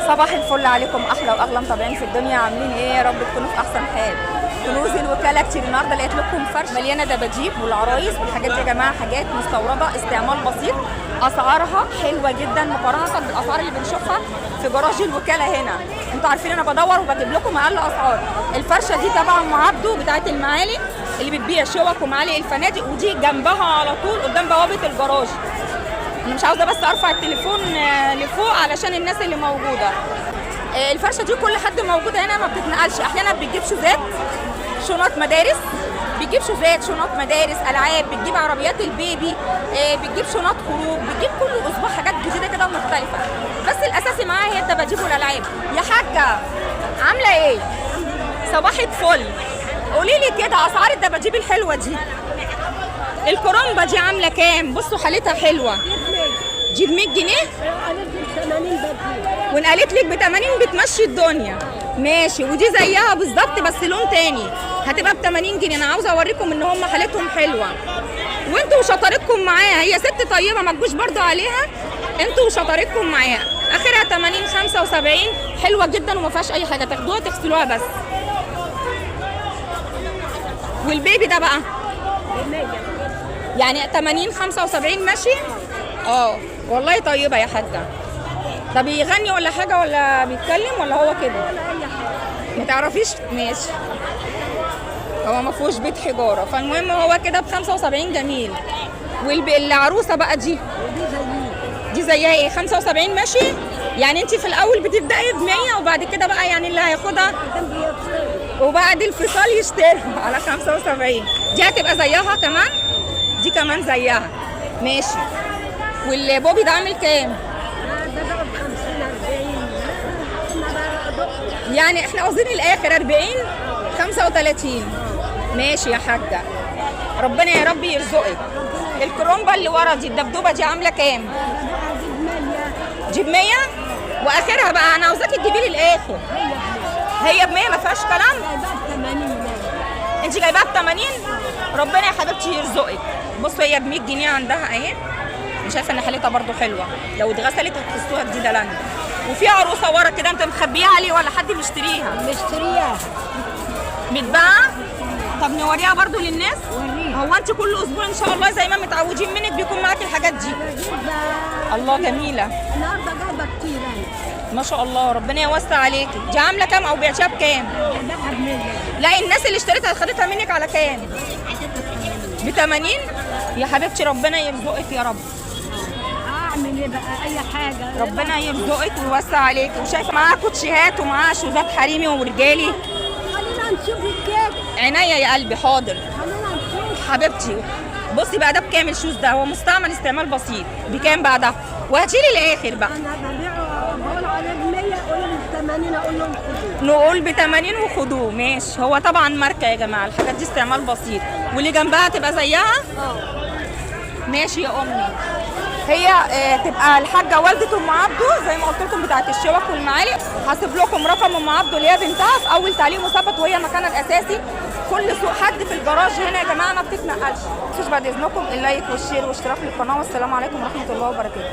صباح الفل عليكم احلى واغلى متابعين في الدنيا، عاملين ايه؟ يا رب تكونوا في احسن حال. كنوز الوكاله كتير النهارده لقيت لكم فرش مليانه دباديب والعرايس والحاجات دي يا جماعه، حاجات مستورده استعمال بسيط، اسعارها حلوه جدا مقارنه بالاسعار اللي بنشوفها في جراج الوكاله هنا. انتوا عارفين انا بدور وبجيب لكم اقل اسعار. الفرشه دي تبع ام عبده بتاعه المعالي اللي بتبيع شوك ومعالي الفنادق، ودي جنبها على طول قدام بوابه الجراج. انا مش عاوزه بس ارفع التليفون لفوق علشان الناس اللي موجوده. الفرشه دي كل حد موجوده هنا ما بتتنقلش، احيانا بتجيب شوزات، شنط مدارس، بتجيب شوزات، شنط مدارس، العاب، بتجيب عربيات البيبي، بتجيب شنط خروج، بتجيب كل اسبوع حاجات جديده كده ومختلفه، بس الاساسي معاها هي الدباديب والالعاب. يا حاجه عامله ايه؟ صباح الفل. قولي لي كده اسعار الدباديب الحلوه دي. الكرومبه دي عامله كام؟ بصوا حالتها حلوه. دي ب 100 جنيه؟ وان قالت لك ب 80 بتمشي الدنيا. ماشي. ودي زيها بالظبط بس لون تاني، هتبقى ب 80 جنيه. انا عاوزه اوريكم ان هم حالتهم حلوه وانتوا وشطارتكم معاها. هي ست طيبه ما تجوش برضو عليها، انتوا وشطارتكم معاها. اخرها 80 75، حلوه جدا وما فيهاش اي حاجه، تاخدوها تغسلوها بس. والبيبي ده بقى يعني 80 75 ماشي. والله طيبه يا حاجه. ده بيغني ولا حاجه ولا بيتكلم ولا هو كده؟ ما تعرفيش؟ ماشي. هو ما فيهوش بيت حجاره، فالمهم هو كده ب 75 جميل. والعروسه بقى دي زيها ايه؟ 75 ماشي. يعني انت في الاول بتبداي ب 100 وبعد كده بقى يعني اللي هياخدها وبعد الفصال يشتري على 75. دي هتبقى زيها كمان؟ دي كمان زيها. ماشي. والبوبي ده عامل كام؟ يعني احنا قاصدين الاخر 40 35. ماشي يا حاجه، ربنا يا رب يرزقك. الكرومبه اللي ورا دي الدبدوبه دي عامله كام؟ دي ب 100 واخرها بقى. انا عاوزاكي تجيبي لي الاخر. هي ب 100 ما فيهاش كلام. انت جايباها ب 80. ربنا يا حبيبتي يرزقك. بصوا هي ب 100 جنيه عندها اهي. انا شايفه ان حالتها برضو حلوه، لو اتغسلت هتحسوها جديده لنا. وفي عروسه ورا كده، انت مخبيها ليه ولا حد مشتريها؟ مشتريها متباعه. طب نوريها برضو للناس. هو انت كل اسبوع ان شاء الله زي ما متعودين منك بيكون معاكي الحاجات دي؟ الله جميله. النهارده جايبه كتير ما شاء الله، ربنا يوسع عليكي. دي عامله كام او بعتيها بكام؟ لا الناس اللي اشتريتها خدتها منك على كام؟ ب 80. يا حبيبتي ربنا يرزقك يا رب. اعمل ايه بقى؟ اي حاجه. ربنا يرزقك ويوسع عليكي. وشايفه معاها كوتشيهات ومعاها شوزات حريمي ورجالي. خلينا نشوف الكيك. عينيا يا قلبي حاضر. خلينا نشوف حبيبتي. بصي بقى ده بكام الشوز ده؟ هو مستعمل استعمال بسيط. بكام بقى ده؟ وهاتيلي الاخر بقى. انا ببيعه بقول عليه ب 100، اقول ب 80 اقول لهم خدوه. نقول ب 80 وخدوه. ماشي. هو طبعا ماركه يا جماعه، الحاجات دي استعمال بسيط. واللي جنبها تبقى زيها؟ ماشي يا امي. هي تبقى الحاجه والده ام عبده زي ما قلت لكم بتاعت الشوك والمعالق. هسيب لكم رقم ام عبده اللي هي بنتها في اول تعليق مثبت، وهي مكانها الاساسي. كل سوق حد في الجراج هنا يا جماعه ما بتتنقلش. مش بعد اذنكم اللايك والشير والاشتراك للقناه، والسلام عليكم ورحمه الله وبركاته.